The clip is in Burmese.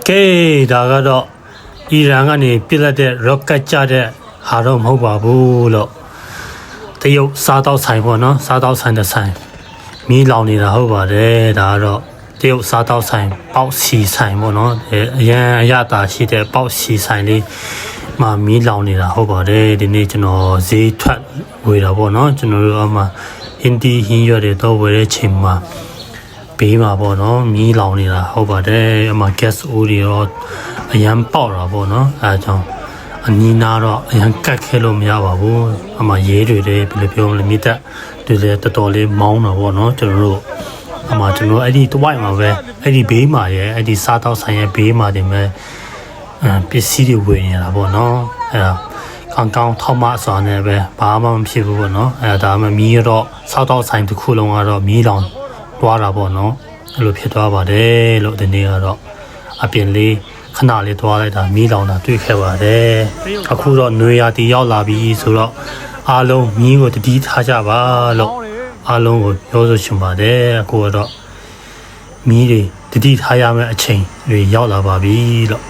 ကဲဒါကတော့အီရန်ကနေပြစ်လက်တဲ့ rocket ကြတဲ့ဟာတော့မဟုတ်ပါဘူးလို့တရုတ်စားတော့ဆိုင်ပေါ့နော်စားတော့ဆိုင်တဲ့ဆိုင်မီးလောင်နေတာဟုတ်ပါတယ်ဒါကတော့တရုတ်စားတော့ဆိုင်ပေါက်စီဆိုင်ပေါ့နော်အရန်အရသာရှိတဲ့ပေါက်စီဆိုင်လေးမှာမီးလောင်နေတာဟုတ်ပါတယ်ဒီနေ့ကျွန်တော်ဈေးထွက်ဝေတာပေါ့နော်ကျွန်တော်တို့အမှဟင်းတီဟင်းရွက်တွေတော့ဝယ်တဲ့ချိန်မှာဘေးမှာပေါ့နော်မီးလောင်နေတာဟုတ်ပါတယ်အမှ gas အိုးတွေတော့အရန်ပေါက်တာပေါ့နော်အဲဒါကြောင့်အနီးနာတော့အရန်ကတ်ခဲလို့မရပါဘူးအမှရဲတွေလည်းဘယ်လိုပြောမလဲမိသက်တွေလည်းတော်တော်လေးမောင်းတာပေါ့နော်ကျွန်တော်တို့အမှကျွန်တော်အဲ့ဒီတဝိုက်မှာပဲအဲ့ဒီဘေးမှာရဲ့အဲ့ဒီစားတော့ဆိုင်ရဲ့ဘေးမှာတင်မဲ့ပစ္စည်းတွေဝယ်နေတာပေါ့နော်အဲဒါကောင်းထောက်မစွာနဲ့ပဲဘာမှမဖြစ်ဘူးပေါ့နော်အဲဒါမှမီးတော့စားတော့ဆိုင်တစ်ခုလုံးကတော့မီးလောင်သွားတာပေါ့နော်အဲ့လိုဖြစ်သွားပါတယ်လို့ဒီနေ့ကတော့အပြင်လေးခဏလေးသွားလိုက်တာမီးလောင်တာတွေ့ခဲ့ပါတယ်အခုတော့နွေရာသီရောက်လာပြီဆိုတော့အားလုံးမီးကိုတတိထားကြပါလို့အားလုံးကိုပြောဆိုချင်ပါတယ်အခုကတော့မီးတွေတတိထားရမယ့်အချိန်တွေရောက်လာပါပြီလို့